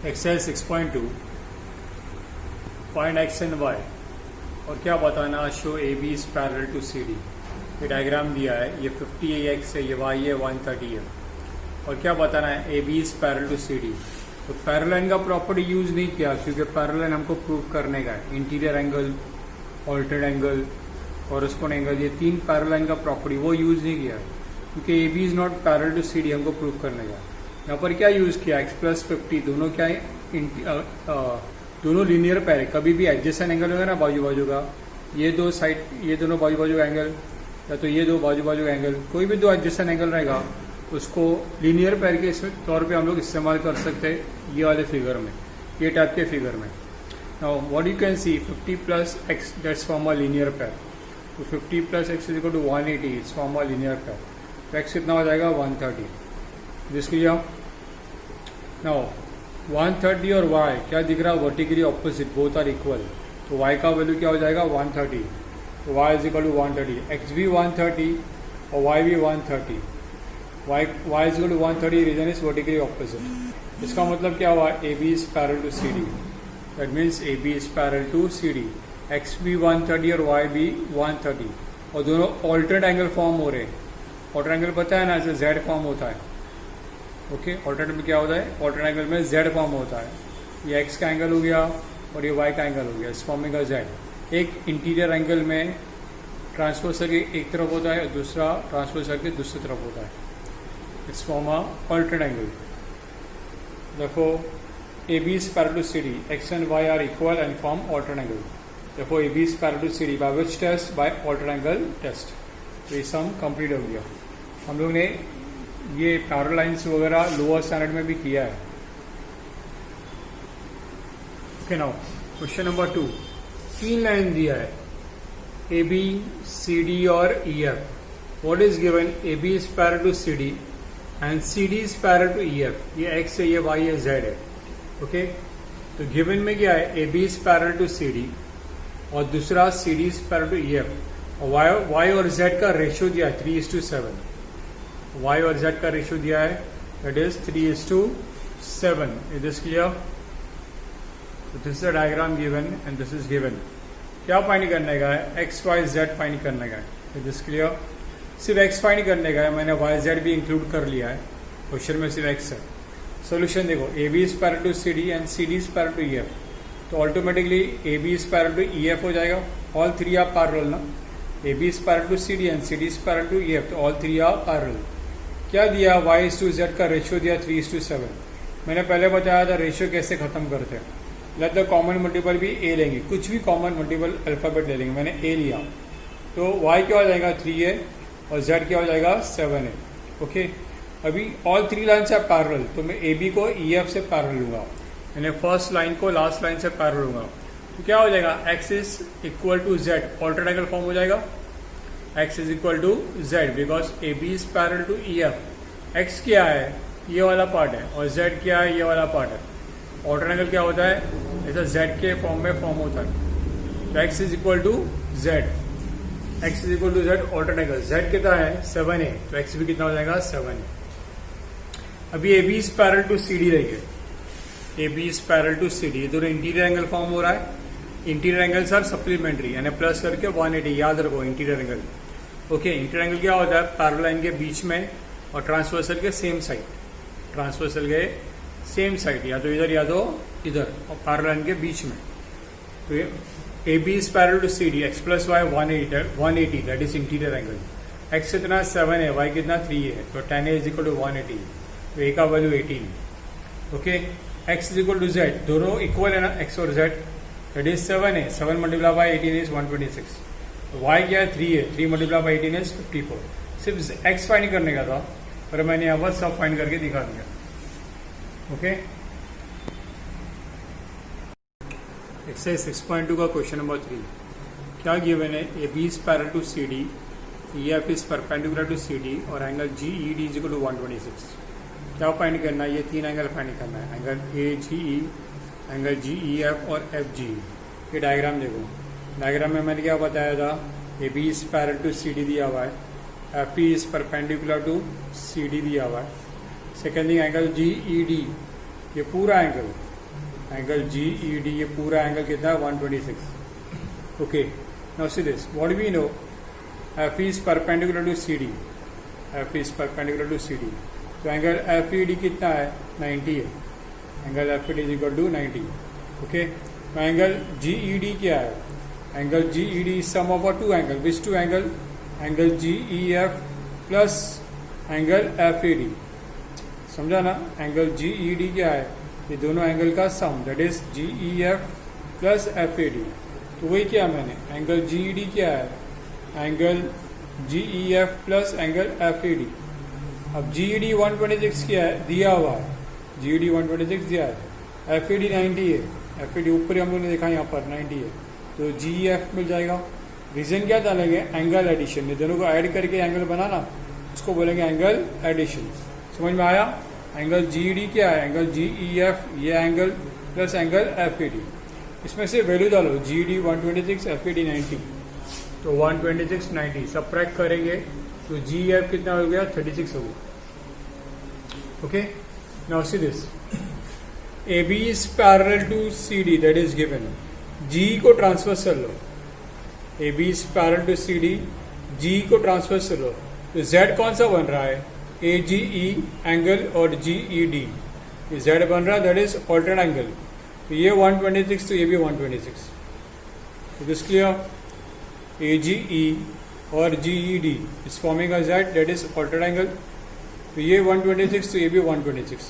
Exercise 6.2 find x and y और क्या बताना show A B is parallel to C D. ये diagram दिया है, ये 50 है, एक्स है, ये वाई है, 130 है और क्या बताना है A B is parallel to C D. तो पैरेलल लाइन का प्रॉपर्टी यूज नहीं किया क्योंकि पैरेलल लाइन हमको प्रूव करने का है। Interior angle, altered angle, corresponding angle, ये तीन पैरेलल लाइन का प्रॉपर्टी वो यूज नहीं किया क्योंकि A B is not parallel to C D हमको प्रूव करने का। यहाँ पर क्या यूज किया, एक्स प्लस 50 दोनों क्या है, दोनों लीनियर पैर है। कभी भी एडजेसेंट एंगल होगा ना बाजू बाजू का, ये दो साइड, ये दोनों बाजू बाजू का एंगल या तो ये दो बाजू बाजू का एंगल, कोई भी दो एडजेसेंट एंगल रहेगा उसको लीनियर पैर के तौर पे हम लोग इस्तेमाल कर सकते हैं ये वाले फिगर में, ये टाइप के फिगर में। Now what you can see 50 plus x that's form a linear pair. तो 50 plus x is equal to 180 it's form a linear pair. तो एक्स कितना हो जाएगा 130। जिसकी नाउ 130 और y क्या दिख रहा है, vertically opposite, both are equal. तो y का वैल्यू क्या हो जाएगा 130। तो y is equal to 130, x भी 130 और y भी 130। y is equal to 130, reason is vertically opposite. इसका मतलब क्या हुआ, A B is parallel to C D. That means A B is parallel to C D. X भी 130 और y भी 130 और दोनों ऑल्टर्ड एंगल फॉर्म हो रहे हैं। ऑल्टर्ड एंगल पता है ना, ऐसे जेड फॉर्म होता है। ओके, ऑल्टर्नेट में क्या होता है, ऑल्टर्नेट एंगल में जेड फॉर्म होता है। ये एक्स का एंगल हो गया और ये वाई का एंगल हो गया, इस फॉर्मिंग का जेड। एक इंटीरियर एंगल में ट्रांसवर्सल के एक तरफ होता है और दूसरा ट्रांसवर्सल के दूसरी तरफ होता है। It's form a alternate angle. देखो A B is parallel to C D, X and Y are equal and form alternate angle. देखो A B is parallel to C D by which test, by alternate angle test. तो ये sum complete हो गया। हम लोग ने ये parallel lines वगैरह लोअर स्टैंडर्ड में भी किया है। Okay, now question number 2। तीन लाइन दिया है ए बी, सी डी और E F. What is given, A B is parallel to C D and C D is parallel to E F. ये x है, ये वाई है, Z है। Okay, तो गिवन में क्या है, A B is parallel to C D और दूसरा C D is parallel to E F. और वाई और जेड का रेशियो दिया है 3:7। y और z का रेशियो दिया है, that is 3:7। It is clear. This is the diagram given and this is given. क्या फाइंड करने का है, एक्स वाई जेड फाइंड करने का है। It is clear. सिर्फ एक्स फाइंड करने का है, मैंने वाई जेड भी इंक्लूड कर लिया है। क्वेश्चन में सिर्फ एक्स है। सोल्यूशन देखो, A B is parallel to C D and C D is parallel to E F. तो automatically A B is parallel to E F हो जाएगा। ऑल थ्री आर पैरेलल ना, A B is parallel to C D and C D is parallel to E F. तो all three are parallel. क्या दिया, y/z का ratio दिया 3:7। मैंने पहले बताया था रेशियो कैसे खत्म करते हैं। लेट द कॉमन मल्टीपल भी a लेंगे, कुछ भी कॉमन मल्टीपल अल्फाबेट ले लेंगे। मैंने a लिया तो y क्या हो जाएगा 3 है और z क्या हो जाएगा 7 है। ओके, अभी ऑल थ्री लाइन से पैरेलल, तो मैं ए बी को ई एफ से पैरेलल लूंगा, मैंने फर्स्ट लाइन को लास्ट लाइन से पैरेलल लूंगा। तो क्या हो जाएगा, x इज इक्वल टू z, ऑल्टर्नेट एंगल फॉर्म हो जाएगा। x is equal to z because AB is parallel to EF। x क्या है, ये वाला पार्ट है और z क्या है, ये वाला पार्ट है। ऑल्टर्नेट एंगल क्या होता है, ऐसा z के फॉर्म में फॉर्म होता है। तो x is equal to z, x is equal to z alternate angle. z कितना है 7 है, तो x भी कितना हो जाएगा 7 है। अभी AB is parallel to CD रहेगी। AB is parallel to CD, दोनों इंटीरियर एंगल फॉर्म हो रहा है। इंटीरियर एंगल्स आर सप्लीमेंट्री, यानी प्लस करके 180, याद रखो interior angle. Okay, interior angle क्या होता है, पैरेलल लाइन के बीच में और ट्रांसवर्सल के सेम साइड, ट्रांसवर्सल के सेम साइड, या तो इधर या तो इधर, और पैरेलल लाइन के बीच में। तो A B is parallel to C D, x plus y 180 that is interior angle. X कितना 7 है, वाई कितना 3 है, तो tan A is equal to 180। तो ए का value 18। Okay, x is equal to z, दोनों इक्वल है ना एक्स और जेड, दैट इज 7 है, 7 मल्टीप्लाई बाई 18 इज 126। तो y क्या है 3 है, 3 मल्टीप्लाई बाई 18 इज 54। सिर्फ x फाइंड करने का था, पर मैंने यहाँ पर सब फाइंड करके दिखा दिया। ओके, एक्सरसाइज 6.2 का क्वेश्चन नंबर 3। क्या गिवन है, A B is parallel to C D, E F is perpendicular to C D और angle G E D is equal to 126। क्या फाइंड करना है, ये तीन एंगल फाइंड करना है, angle A G E, angle G E F और F G. ये डायग्राम देखो, डायग्राम में मैंने क्या बताया था, A B is parallel to C D दिया हुआ है, F E is perpendicular to C D दिया हुआ है। Second thing angle G E D, ये पूरा एंगल एंगल GED, ये पूरा एंगल कितना है 126. Okay, now see this, what we know, F is perpendicular to CD. F is perpendicular to CD. तो एंगल FED कितना है 90 है. Angle FED is equal to 90. Okay, तो एंगल GED क्या है? Angle GED is sum of two angle. Which two angle? Angle GEF plus angle FED. समझा ना? Angle GED क्या है? ये दोनों एंगल का sum, that is GEF plus FED. तो वही क्या मैंने, एंगल GED क्या है? Angle GEF plus angle FED. अब GED 126 क्या है? दिया हुआ है. GED 126 दिया है. FED 90 है. FED ऊपर हम लोग ने देखा यहाँ पर 90 है. तो GEF मिल जाएगा. रीजन क्या डालेंगे? Angle addition. ये दोनों को ऐड करके एंगल बनाना, उसको बोलेंगे एंगल एडिशन. समझ में आया? एंगल GED क्या है? एंगल GEF, ये एंगल प्लस एंगल FED. इसमें से वैल्यू डालो, GED 126, FED 90. तो 126 90 सबट्रैक्ट करेंगे तो GEF कितना हो गया? 36 हो गया. Okay, now see this, AB is parallel to CD, that is given. G को ट्रांसफर कर लो. AB is parallel to CD, G को ट्रांसफर कर लो. तो Z कौन सा बन रहा है? AGE एंगल और GED. ये Z बन रहा है, दैट इज ऑल्टर्ड एंगल. तो ये 126, तो ये भी 126. तो दिस क्लियर? AGE और GED is forming a Z, that is altered angle. तो ये 126, तो ये भी 126.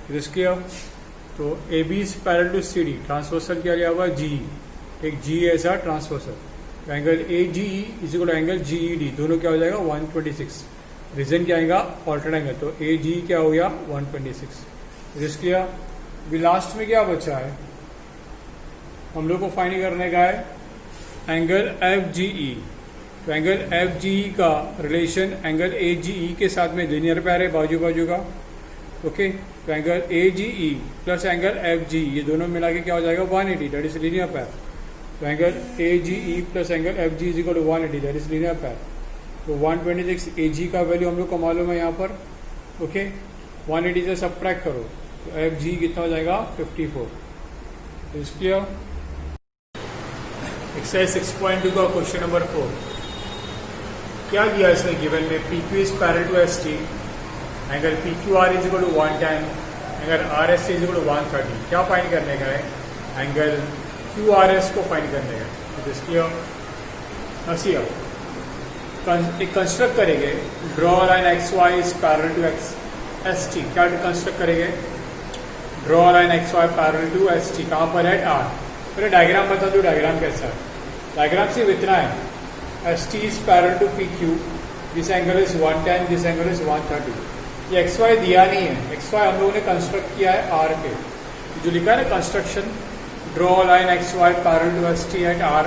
This clear? तो AB is parallel to CD, transversal क्या लिया हुआ? GE. एक G ऐसा transversal. Angle AGE is equal to angle GED, दोनों क्या हो जाएगा? 126. रीजन क्या आएगा? Altered angle. तो AGE क्या हो गया? 126. This clear? अभी लास्ट में क्या बचा है? हम लोग को फाइंड करने का है एंगल FGE. तो एंगल FGE का रिलेशन एंगल AGE के साथ में लीनियर पैर है, बाजू बाजू का. ओके, तो angle AGE plus angle FGE, ये दोनों मिला के क्या हो जाएगा? 180, दैट इज लीनियर पैर. तो angle AGE plus angle FGE is equal to 180, that is linear pair. तो 126 AG का वैल्यू हम लोग को मालूम है यहाँ पर. ओके, 180 से सबट्रैक्ट करो तो FGE कितना हो जाएगा? 54. Is clear? एक्सरसाइज 6.2 का क्वेश्चन नंबर 4. क्या दिया इसने गिवन में? PQ is parallel to ST, angle PQR is equal to 110, angle RST is equal to 130. क्या फाइंड करने का है? एंगल QRS को फाइंड करने का है. इसकी हंसी एक कंस्ट्रक्ट करेंगे. Draw line XY is parallel to ST. क्या कंस्ट्रक्ट करेंगे? Draw line XY parallel to ST. कहाँ पर है? R. पहले डायग्राम बता दो, डायग्राम कैसा है. डायग्राम सिर्फ इतना है, ST is parallel to PQ, this angle is 110, this angle is 130. ये XY दिया नहीं है. XY हम लोगों ने कंस्ट्रक्ट किया है R पे. जो लिखा है ना construction, draw line XY parallel to ST at R.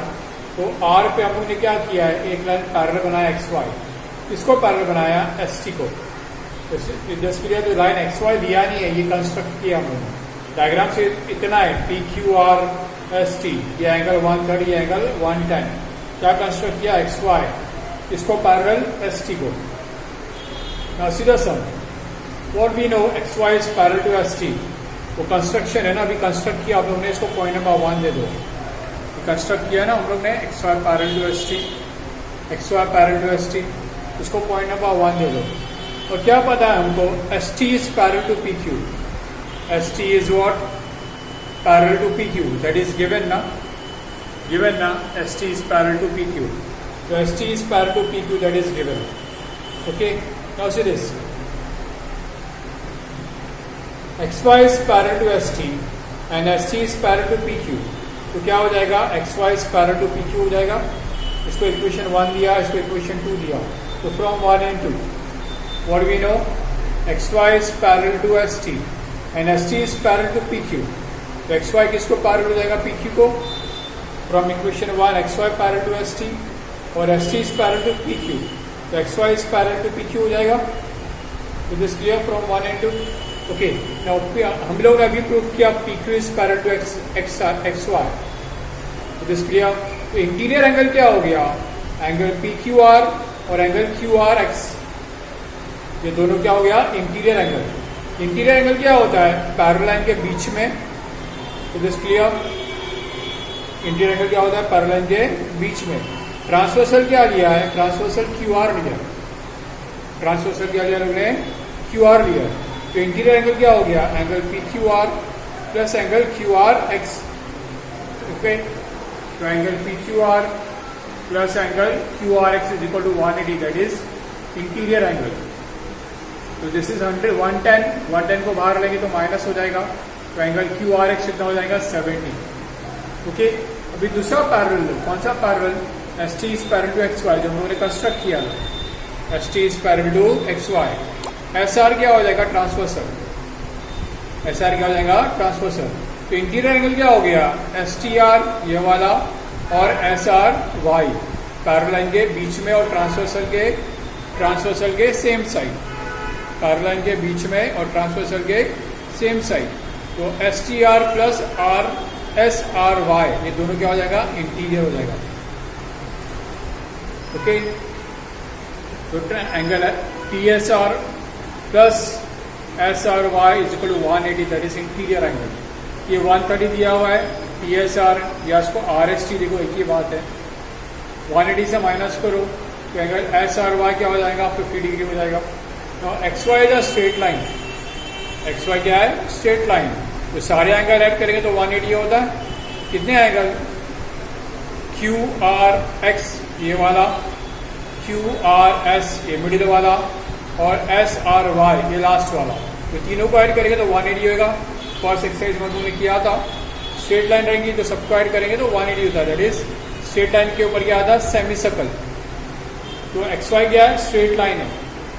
तो R पे हम लोगों ने क्या किया है? एक लाइन पैरेलल बनाया XY. इसको पैरेलल बनाया ST को. Just clear? तो लाइन XY दिया नहीं है, ये कंस्ट्रक्ट किया हम लोगों ने. डायग्राम से इतना है, PQR ST, ये एंगल 130, एंगल 110. क्या कंस्ट्रक्ट किया? XY, इसको पैरेलल ST को. नाउ सीधा sum, what we know, XY is parallel to ST. वो कंस्ट्रक्शन है ना, अभी कंस्ट्रक्ट किया आप लोग ने, इसको पॉइंट नंबर 1 दे दो. कंस्ट्रक्ट किया ना हम लोग ने, XY parallel to ST, XY parallel to ST, इसको पॉइंट नंबर 1 दे दो. और क्या पता है हमको? ST is parallel to PQ. ST is what? Parallel to PQ. That is given na? Given na? ST is parallel to PQ. So ST is parallel to PQ, that is given. Okay? Now see this. XY is parallel to ST and ST is parallel to PQ. तो क्या हो जाएगा? XY is parallel to PQ हो जाएगा. इसको equation 1 दिया, इसको equation 2 दिया. तो from 1 and 2, what do we know? XY is parallel to ST and ST is parallel to PQ. तो XY किसको पैरेलल हो जाएगा? PQ को. From equation 1, XY parallel to ST और ST is parallel to PQ. तो XY is parallel to PQ हो जाएगा. तो this clear from 1 and 2. Okay, now हम लोग ने अभी प्रूव किया PQ is parallel to XY. तो दिस क्लियर. तो इंटीरियर एंगल क्या हो गया? एंगल PQR और एंगल QRX, ये दोनों क्या हो गया? Interior angle. इंटीरियर एंगल क्या होता है? पैरेलल लाइन के बीच में तो दिस क्लियर। इंटीरियर एंगल क्या होता है? पैरेलल के बीच में। ट्रांसवर्सल क्या लिया है? ट्रांसवर्सल QR लिया है। ट्रांसवर्सल क्या लिया लोगों ने? QR लिया है। तो इंटीरियर एंगल क्या हो गया? Angle PQR plus angle QRX। Okay, तो angle PQR plus angle QRX is equal to 180, that is interior angle. तो दिस इज 110, 110 को बाहर लेंगे तो माइनस हो जाएगा, तो एंगल QRX कितना हो जाएगा? 70। ओके, अभी दूसरा पैरेलल, कौन सा parallel? ST is parallel to XY, जो हम लोगों ने कंस्ट्रक्ट किया था। ST is parallel to XY। SR क्या हो जाएगा? ट्रांसवर्सल। SR क्या हो जाएगा? ट्रांसवर्सल। तो इंटीरियर एंगल क्या हो गया? STR ये वाला और SRY पैरेलल के बीच में और ट्रांसवर्सल के सेम साइड। पैरेलल के बीच में और ट्रांसवर्सल के सेम साइड। तो STR प्लस SRY ये दोनों क्या हो जाएगा? इंटीरियर हो जाएगा। ओके, तो एंगल है TSR plus SRY is equal to 180, that is interior angle. ये 130 दिया हुआ है TSR, या इसको RST देखो, एक ही बात है। 180 से माइनस करो तो एंगल SRY क्या हो जाएगा? 50 डिग्री हो जाएगा। तो XY is a straight line. XY क्या है? Straight line. तो सारे एंगल ऐड करेंगे तो 180 होता है। कितने एंगल? QRX ये वाला, QRS ये मिडिल वाला, और SRY ये लास्ट वाला। तो तीनों को ऐड करेंगे तो 180 होगा। फर्स्ट एक्सरसाइज में उन्होंने किया था, स्ट्रेट लाइन रहेंगी तो सबको ऐड करेंगे तो 180 होता है, दैट इज स्ट्रेट लाइन के ऊपर क्या आता है? Semi circle. तो XY क्या है? स्ट्रेट लाइन है।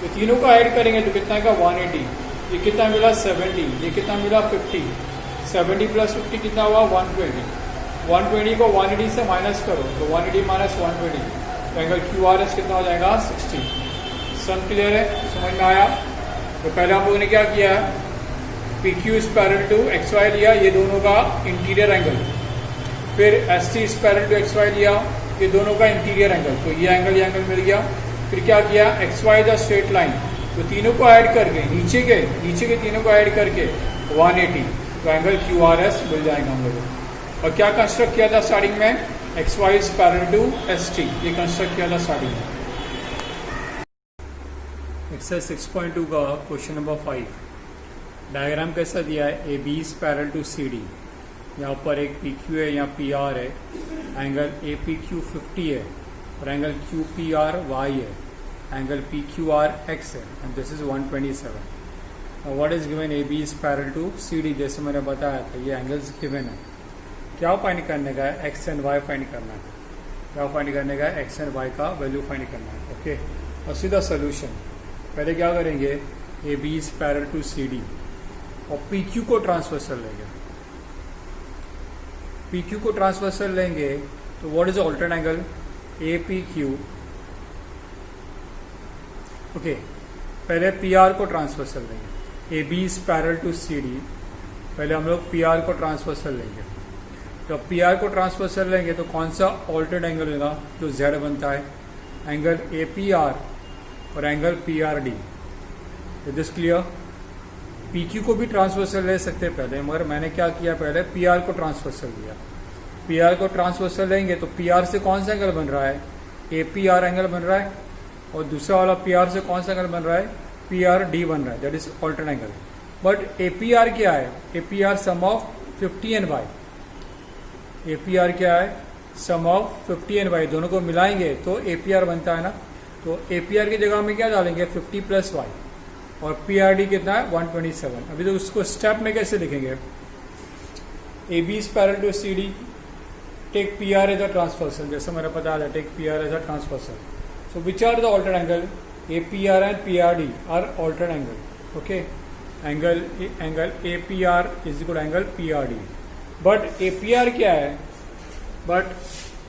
तो तीनों को ऐड करेंगे तो कितना का? 180। ये कितना मिला? 70। ये कितना मिला? 50। 70 प्लस 50 कितना हुआ? 120। 120 को 180 से माइनस करो तो 180 माइनस 120, तो एंगल QRS कितना हो जाएगा? 60। सन क्लियर है? समझ में आया? तो पहले हम लोगों ने क्या किया है? PQ is parallel to XY लिया, ये दोनों का इंटीरियर एंगल। फिर ST is parallel to XY लिया, ये दोनों का इंटीरियर एंगल। तो ये एंगल मिल गया। फिर क्या किया? XY is a straight line, तो तीनों को ऐड करके नीचे के तीनों को ऐड करके 180, तो एंगल QRS मिल जाएगा हम लोगों को। और क्या कंस्ट्रक्ट किया था स्टार्टिंग में? XY is parallel to ST, ये कंस्ट्रक्ट किया था स्टार्टिंग में। एक्सरसाइज 6.2 का क्वेश्चन नंबर 5। डायग्राम कैसा दिया है? AB is parallel to CD। यहाँ पर एक PQ है, यहाँ PR है। एंगल APQ 50 है और एंगल QPRY है। एंगल PQRX है and this is 127। What is given? AB is parallel to CD, जैसे मैंने बताया था ये एंगल्स गिवन है। क्या फाइंड करने का है? X एंड Y फाइंड करना है। क्या फाइंड करने का है? X एंड Y का वैल्यू फाइंड करना है। ओके, और सीधा सोल्यूशन। पहले क्या करेंगे? AB is parallel to CD और PQ को ट्रांसवर्सल लेंगे। PQ को ट्रांसवर्सल लेंगे तो what is alternate angle? APQ। Okay, पहले PR को ट्रांसवर्सल लेंगे। AB is parallel to CD, पहले हम लोग PR को ट्रांसवर्सल लेंगे। तो PR को ट्रांसवर्सल लेंगे तो कौन सा ऑल्टर्नेट एंगल होगा? जो Z बनता है, एंगल APR और angle PRD। Is this clear? PQ को भी ट्रांसवर्सल ले सकते हैं पहले, मगर मैंने क्या किया? पहले PR को ट्रांसवर्सल लिया। PR को ट्रांसवर्सल लेंगे तो PR से कौन सा एंगल बन रहा है? APR एंगल बन रहा है, और दूसरा वाला PR से कौन सा एंगल बन रहा है? PRD बन रहा है, that is alternate angle. But APR क्या है? APR sum of 50 and Y। APR क्या है? सम ऑफ 50 एंड Y, दोनों को मिलाएंगे तो APR बनता है ना। तो APR की जगह में क्या डालेंगे? 50 प्लस Y, और PRD कितना है? 127। अभी तो उसको स्टेप में कैसे लिखेंगे? AB is parallel to CD, take PR as a transversal, जैसे मैंने बताया था, take PR as a transversal. So which are the alternate angle? APR and PRD are alternate angle. Okay, angle APR is equal angle PRD। But APR क्या है? But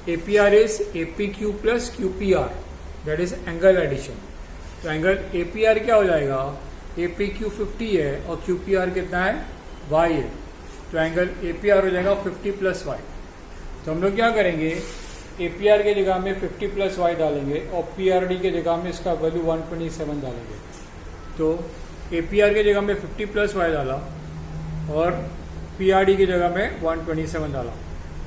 APR is APQ plus QPR, that is angle addition. तो angle APR क्या हो जाएगा? APQ 50 है और QPR कितना है? Y है। तो एंगल APR हो जाएगा 50 प्लस Y। तो हम लोग क्या करेंगे? APR के जगह में 50 प्लस Y डालेंगे और PRD के जगह में इसका वैल्यू 127 डालेंगे। तो APR के जगह में 50 प्लस Y डाला और PRD की जगह में 127 डाला,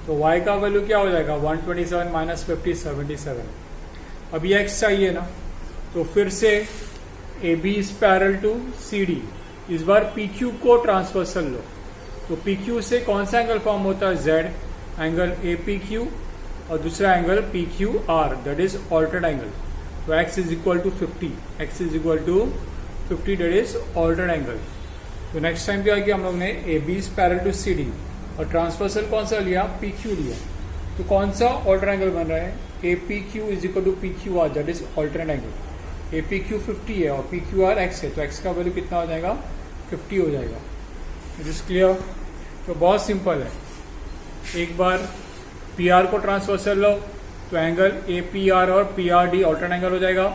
तो y का वैल्यू क्या हो जाएगा 127 माइनस 50 77। अभी x चाहिए ना, तो फिर से AB is parallel to CD। इस बार PQ को ट्रांसवर्सल लो, तो PQ से कौन सा एंगल फॉर्म होता है Z, एंगल APQ, और दूसरा angle PQR, that is altered angle. तो x is equal to 50, x is equal to 50, that is altered angle. तो नेक्स्ट टाइम क्या किया हम लोग ने, AB is parallel to CD और ट्रांसवर्सल कौन सा लिया, PQ लिया। तो कौन सा ऑल्टर्ड एंगल बन रहा है, APQ is equal to PQR, that is altered angle. APQ 50 है और PQR x है, तो x का वैल्यू कितना हो जाएगा, 50 हो जाएगा। It is clear. तो बहुत सिंपल है, एक बार PR को ट्रांसवर्सल लो तो एंगल APR और PRD ऑल्टर्ड एंगल हो जाएगा,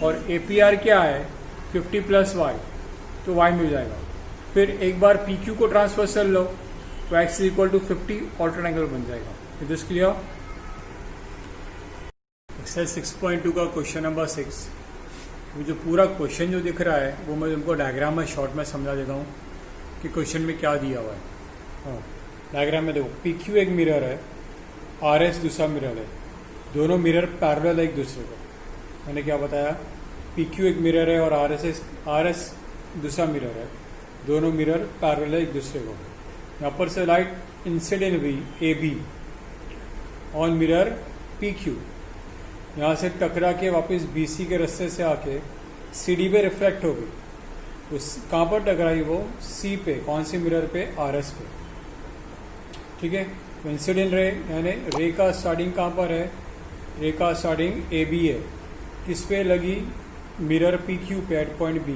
और APR क्या है 50 प्लस y, तो y मिल जाएगा। फिर एक बार PQ को ट्रांसवर्सल लो तो x is equal to 50 altered angle बन जाएगा। It is clear. एक्सरसाइज 6.2 का क्वेश्चन नंबर 6। जो पूरा क्वेश्चन जो दिख रहा है वो मैं तुमको डायग्राम में शॉर्ट में समझा देता हूँ कि क्वेश्चन में क्या दिया हुआ है। डायग्राम में देखो, PQ एक मिरर है, RS दूसरा मिरर है, दोनों मिरर पैरेलल है एक दूसरे को। मैंने क्या बताया, PQ एक मिरर है और RS दूसरा मिरर है, दोनों मिरर पैरेलल है एक दूसरे को। यहाँ पर से लाइट इंसिडेंट हुई AB ऑन मिरर PQ, यहाँ से टकरा के वापस BC के रास्ते से आके CD पे रिफ्लेक्ट हो गई। उस कहाँ पर टकराई वो, C पे, कौन सी मिरर पे, RS पे। ठीक है, तो इंसिडेंट रे यानी रे का स्टार्टिंग कहाँ पर है, रे का स्टार्टिंग AB है, किस पे लगी, मिरर PQ पे एट पॉइंट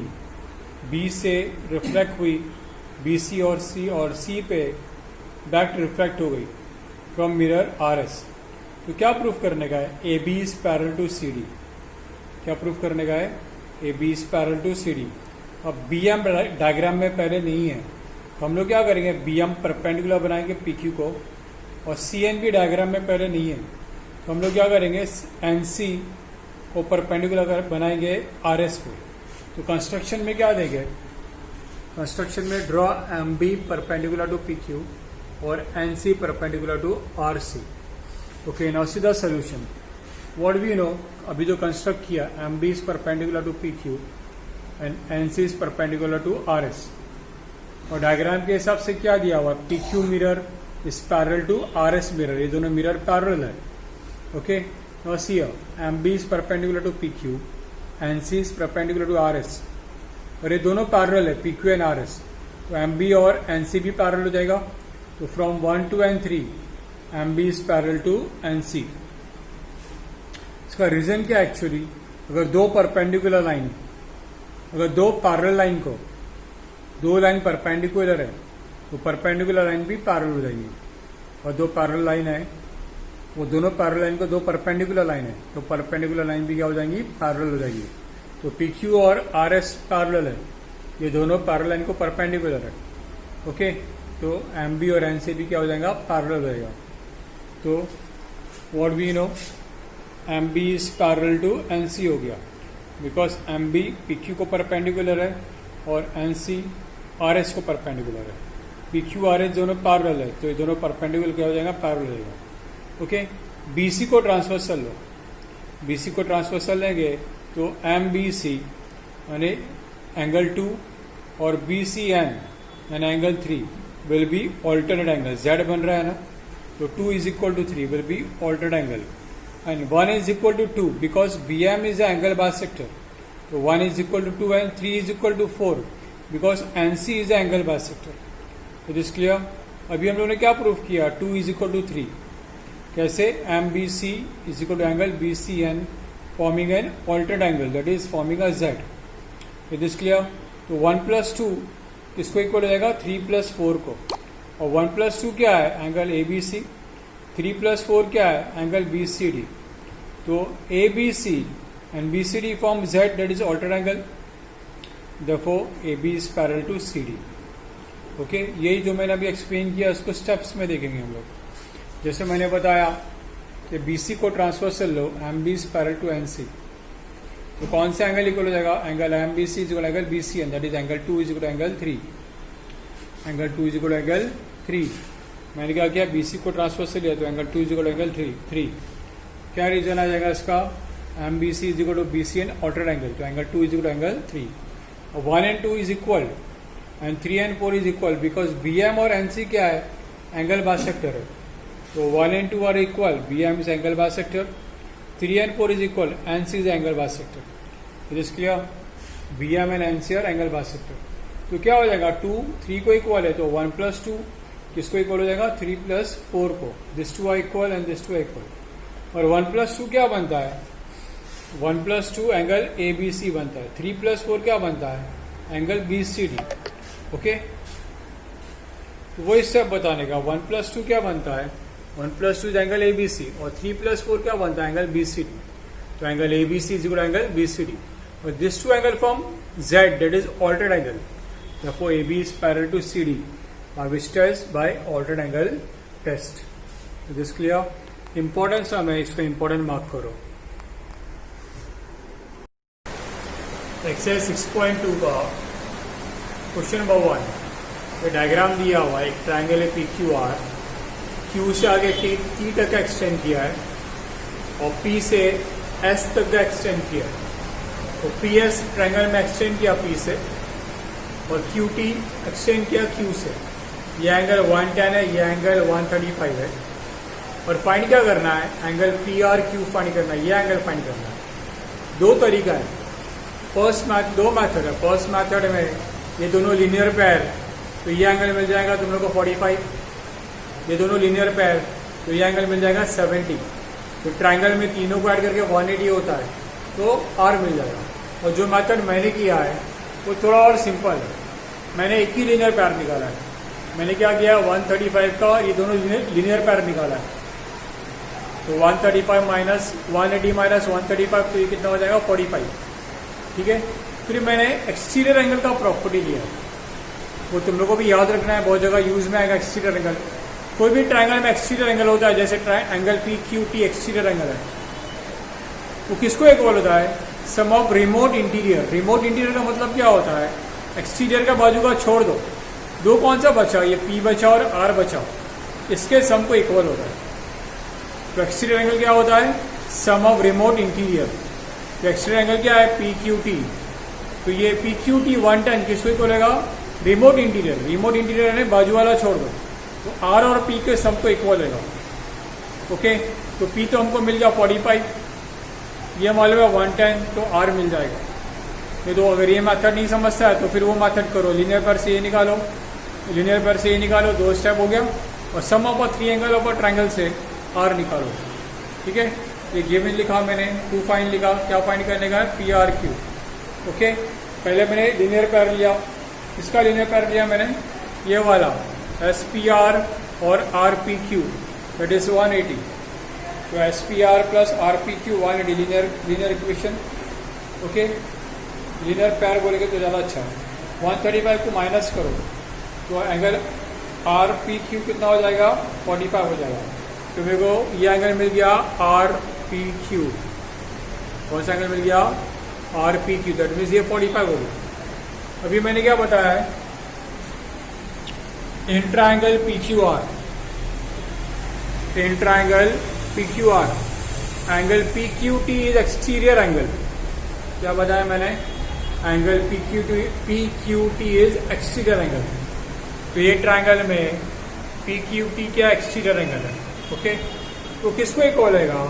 B से रिफ्लेक्ट हुई BC और C पे बैक रिफ्लेक्ट हो गई फ्रॉम मिरर RS। तो क्या प्रूफ करने का है, AB is parallel to CD। क्या प्रूफ करने का है, AB is parallel to CD। अब BM डायग्राम में पहले नहीं है, तो हम लोग क्या करेंगे, BM परपेंडिकुलर बनाएंगे PQ को, और CN भी डायग्राम में पहले नहीं है, तो हम लोग क्या करेंगे, NC को परपेंडिकुलर बनाएंगे RS पे। तो कंस्ट्रक्शन में क्या देंगे, कंस्ट्रक्शन में draw MB perpendicular to PQ और NC perpendicular to RC। Okay, now see the solution. What we know, अभी जो कंस्ट्रक्ट किया, MB is perpendicular to PQ and NC is perpendicular to RS। और diagram के हिसाब से क्या दिया हुआ, PQ mirror is parallel to RS mirror, ये दोनों मिरर पैरेलल है। Okay, now see MB is perpendicular to PQ, NC is perpendicular to RS, और ये दोनों पैरेलल है PQ एंड RS, तो MB और NC भी पैरेलल हो जाएगा। तो from 1 2 and 3 MB is parallel to NC। इसका रीजन क्या है, एक्चुअली अगर दो परपेंडिकुलर लाइन, अगर दो पैरेलल लाइन को, दो लाइन परपेंडिकुलर है तो परपेंडिकुलर लाइन भी पैरेलल हो जाएगी, और दो पैरेलल लाइन है, वो दोनों पैरेलल लाइन को दो परपेंडिकुलर लाइन है, तो परपेंडिकुलर लाइन भी क्या हो जाएंगी, पैरेलल हो जाएगी। तो PQ और RS पैरेलल है, ये दोनों पैरेलल लाइन को परपेंडिकुलर है। ओके, तो MB और NC भी क्या हो जाएगा, पैरेलल हो जाएगा। तो what we know, MB is parallel to NC हो गया, बिकॉज MB PQ को परपेंडिकुलर है और NC RS को परपेंडिकुलर है। PQ RS दोनों पैरेलल है, तो ये दोनों परपेंडिकुलर क्या हो जाएगा, पैरेलल हो जाएगा। ओके, BC को ट्रांसवर्सल लो, BC को ट्रांसवर्सल लेंगे तो MBC यानी एंगल 2 और BCN यानी angle 3 will be alternate angle. Z बन रहा है ना, तो 2 is equal to 3 will be alternate angle, and 1 is equal to 2 because BM is the angle bisector. So 1 is equal to 2 and 3 is equal to 4 because NC is the angle bisector. It is clear? अभी हम लोगों ने क्या proof किया, 2 is equal to 3। कैसे, MBC is equal to angle BCN forming an alternate angle, that is forming a Z. It is clear? तो 1 plus 2 इसको equal हो जाएगा 3 plus 4 को, और 1 plus 2 क्या है, एंगल ABC, 3 plus 4 क्या है, एंगल BCD। तो ABC and BCD form Z, that is alternate angle, therefore AB is parallel to CD। Okay, यही जो मैंने अभी एक्सप्लेन किया उसको स्टेप्स में देखेंगे हम लोग। जैसे मैंने बताया कि BC को transversal low, MB is parallel to NC, तो कौन सा एंगल इक्वल हो जाएगा, angle MBC is equal angle BCN, that is angle 2 is equal angle 3, angle 2 is equal angle 3। मैंने क्या किया, BC को ट्रांसफर से लिया तो angle 2 is equal to angle 3। क्या रीजन आ जाएगा इसका, MBC is equal to BC and altered angle, तो angle 2 is equal to angle 3। 1 and 2 is equal and 3 and 4 is equal because BM और NC क्या है, एंगल बाइसेक्टर है। तो 1 and 2 are equal, BM is angle bisector, 3 and 4 is equal, NC is angle bisector. It is clear, BM and NC are angle bisector. तो क्या हो जाएगा, 2 3 को इक्वल है तो 1 + 2 किसको इक्वल हो जाएगा, 3 + 4 को। This 2 are equal and this 2 are equal. और 1 + 2 क्या बनता है, 1 + 2 एंगल ABC बनता है। 3 + 4 क्या बनता है, एंगल BCD। ओके, तो वो स्टेप बताने का, 1 + 2 क्या बनता है, 1 + 2 एंगल ABC, और 3 + 4 क्या बनता है, एंगल BCD। तो angle ABC is equal angle BCD, और this 2 angle from Z, that is altered angle. Therefore, AB is parallel to CD by which test, by altered angle test. Is this clear? Important sum है, इसको important mark करो। Exercise 6.2 का question number 1, ये diagram दिया हुआ है, एक triangle है PQR, Q से आगे T तक का एक्सटेंड किया है और P से S तक का एक्सटेंड किया है। तो PS ट्राइंगल में एक्सटेंड किया P से, और QT एक्सटेंड किया Q से। ये एंगल 110 है, ये एंगल 135 है। और फाइंड क्या करना है, एंगल PRQ फाइंड करना है, ये एंगल फाइंड करना है। दो तरीका है, दो मैथड है। फर्स्ट मैथड में ये दोनों लीनियर पेयर, तो ये एंगल मिल जाएगा तुम लोग को 45। ये दोनों लीनियर पेयर, तो ये एंगल मिल जाएगा 70। तो ट्राइंगल में तीनों को ऐड करके 180 होता है, तो R मिल जाएगा। और जो मैथड मैंने किया है वो थोड़ा और सिंपल है, मैंने एक ही लीनियर पैर निकाला है। मैंने क्या किया, 135 का ये दोनों लीनियर पैर निकाला है। तो 135 माइनस 180 माइनस 135, तो ये कितना हो जाएगा, 45। ठीक है, फिर मैंने एक्सटीरियर एंगल का प्रॉपर्टी लिया, वो तुम लोगों को भी याद रखना है, बहुत जगह यूज में आएगा एक्सटीरियर एंगल। कोई भी ट्राइंगल में एक्सटीरियर एंगल होता है, जैसे एंगल PQT एक्सटीरियर एंगल है, वो किसको इक्वल होता है, sum of remote interior. Remote interior का मतलब क्या होता है, एक्सटीरियर का बाजू का छोड़ दो, दो कौन सा बचा, ये P बचा और R बचा, इसके सम को इक्वल होता है। तो एक्सटीरियर एंगल क्या होता है, सम ऑफ रिमोट इंटीरियर। तो एक्सटीरियर एंगल क्या है, PQT। तो ये PQT 110 किसको इक्वल होगा, रिमोट इंटीरियर। रिमोट इंटीरियर ने बाजू वाला छोड़ दो, तो R और P के सम को इक्वल होगा। ओके, तो P तो हमको मिल गया 45, ये मालूम है 110, तो R मिल जाएगा। नहीं तो अगर ये मेथड नहीं समझता है तो फिर वो मेथड करो, लीनियर पैर से ये निकालो, लीनियर पैर से ये निकालो, 2 स्टेप हो गया। और sum of a 3 angle of a triangle से R निकालो। ठीक है, ये गिवन लिखा मैंने, 2 फाइंड लिखा, क्या फाइंड करने का है, PRQ। ओके, पहले मैंने लीनियर पैर लिया, इसका लीनियर पैर लिया मैंने, ये वाला SPR और RPQ, दैट इज 180। तो SPR plus RPQ 180 linear equation. Okay, linear पैर बोलेंगे तो ज़्यादा अच्छा है। 135 को माइनस करो तो एंगल RPQ कितना हो जाएगा, 45 हो जाएगा। तो मेरे को ये एंगल मिल गया RPQ। कौन सा एंगल मिल गया, RPQ, दैट मीन्स ये 45 हो गया। अभी मैंने क्या बताया है, इंट्राएंगल PQR, इंट्राएंगल PQR, angle PQT is exterior angle. क्या बताया मैंने, angle PQT is exterior angle. तो ये ट्राइंगल में PQT क्या एक्सटीरियर एंगल है। ओके, तो किसको इक्वल होगा,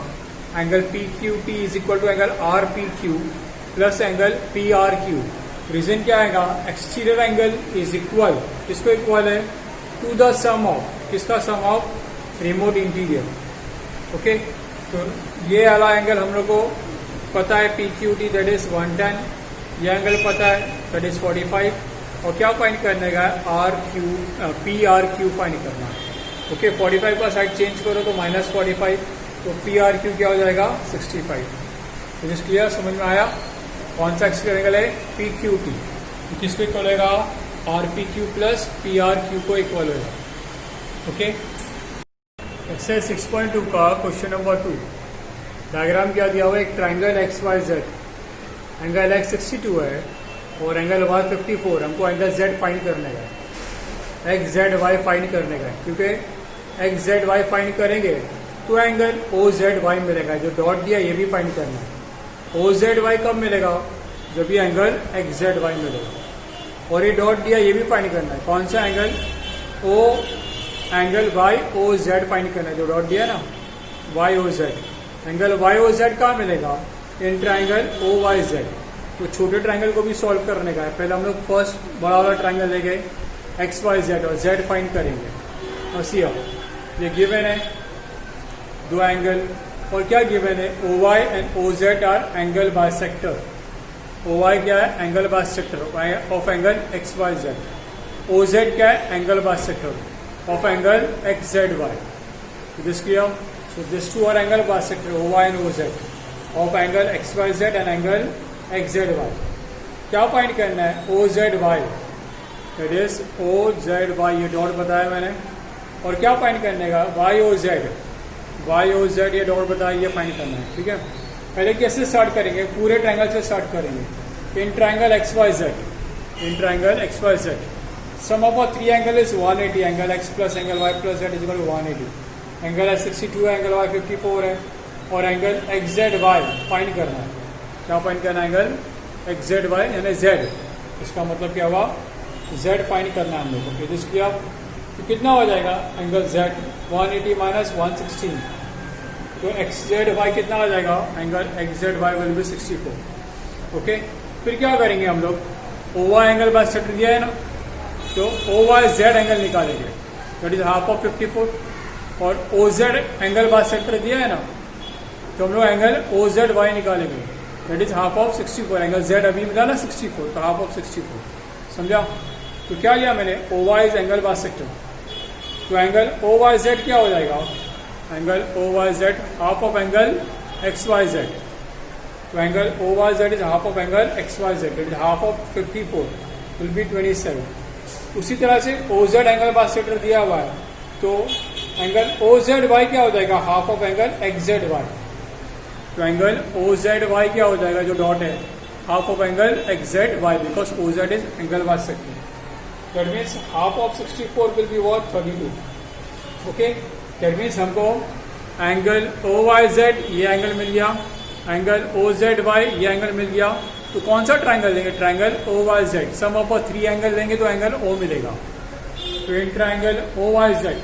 angle PQT is equal to angle RPQ plus angle PRQ। Reason क्या आएगा, एक्सटीरियर एंगल इज इक्वल, किसको इक्वल है, टू द सम ऑफ, किसका sum of, remote interior. Okay, तो ये वाला एंगल हम लोग को पता है PQT दैट इज 110, ये एंगल पता है दैट इज 45, और क्या फाइंड करने का है, PRQ फाइंड करना है। ओके, 45 का साइड चेंज करो तो -45, तो PRQ क्या हो जाएगा, 65। तो दिस क्लियर, समझ में आया, कौन सा एक्सटीरियर एंगल है, PQT। तो किसको इक्वल होगा, RPQ प्लस PRQ को इक्वल होगा। ओके, एक्सरसाइज 6.2 का क्वेश्चन नंबर 2, डायग्राम क्या दिया हुआ है, एक ट्राइंगल XYZ, एंगल X 62 है और एंगल Y 54, हमको एंगल Z फाइंड करने का है। एक्स जेड वाई फाइंड करने का है, क्योंकि एक्स जेड वाई फाइंड करेंगे तो एंगल ओ जेड वाई मिलेगा। जो डॉट दिया ये भी फाइंड करना है। ओ जेड वाई कब मिलेगा? जब ये एंगल एक्स जेड वाई मिलेगा। और ये डॉट दिया ये भी फाइंड करना है। कौन सा angle? O angle Y O Z find करना है। जो डॉट दिया ना Y O Z, angle Y O Z कहाँ मिलेगा? In triangle O Y Z. तो छोटे ट्राइंगल को भी सॉल्व करने का है। पहले हम लोग फर्स्ट बड़ा वाला ट्राइंगल ले गए, एक्स वाई जेड, और जेड फाइंड करेंगे। और सी ये गिवन है दो एंगल, और क्या गिवन है? O Y and O Z are angle bisector. O Y क्या है? Angle bisector of angle X Y Z. O Z क्या है? Angle bisector of angle X Z Y. This clear? So this two are angle bisector O Y and O Z of angle X Y Z and angle X Z Y. क्या find करना है? O Z Y, that is O Z Y, ये dot बताया मैंने। और क्या find करने का? Y O Z, Y O Z ये डॉट बताया, ये फाइंड करना है। ठीक है, पहले कैसे स्टार्ट करेंगे? पूरे ट्राइंगल से स्टार्ट करेंगे। In triangle X Y Z, in triangle X Y Z, sum of a three angle is 180, angle X plus angle Y plus Z is equal to 180। Angle है 62 है, एंगल वाई 54 है, और angle X Z Y find करना है। क्या find करना है? Angle X Z Y यानी जेड। इसका मतलब क्या हुआ? जेड फाइंड करना है हम लोग को। जिसकी आप तो कितना हो जाएगा? एंगल जेड 180 माइनस 116, तो एक्स जेड वाई कितना हो जाएगा? Angle X Z Y will be 64। Okay, फिर क्या करेंगे हम लोग? ओ वाई एंगल बाइसेक्टर दिया है ना, तो ओ वाई जेड एंगल निकालेंगे, दैट इज हाफ ऑफ 54। और ओ जेड एंगल बाइसेक्टर दिया है ना, तो हम लोग एंगल ओ जेड वाई निकालेंगे, that is half of 64। Angle Z अभी मिला ना 64, तो हाफ ऑफ 64। समझा? तो क्या लिया मैंने? O Y is angle bisector, तो एंगल ओ वाई जेड क्या हो जाएगा? Angle O Y Z half of angle X Y Z. तो angle O Y Z is half of angle X Y Z, it is half of 54 will be 27। उसी तरह से ओ Z angle bisector दिया हुआ है, तो एंगल ओ जेड वाई क्या हो जाएगा? Half of angle X Z Y. तो एंगल ओ जेड वाई क्या हो जाएगा? जो डॉट है, half of angle X Z Y, because O Z is angle bisector. That means half of 64 will be what? 32। Okay, that means हमको angle O Y Z ये angle मिल गया, angle O Z Y ये angle मिल गया। तो कौन सा ट्राइंगल लेंगे? Triangle O Y Z. Sum of three angle लेंगे तो एंगल ओ मिलेगा। तो in triangle O Y Z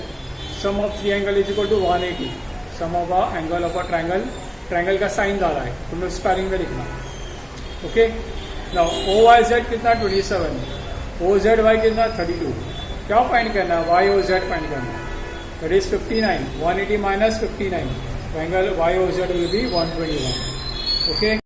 sum of three angle is equal to 180। Sum of a angle of a triangle, triangle का sign डाला है, तुम लोग spelling में लिखना। Okay, now O Y Z कितना? 27, ओ जेड वाई कितना? 32। क्या फाइंड करना है? वाई ओ जेड फाइंड करना है, that is 59। 180 minus 59, angle Y O Z will be 121। Okay.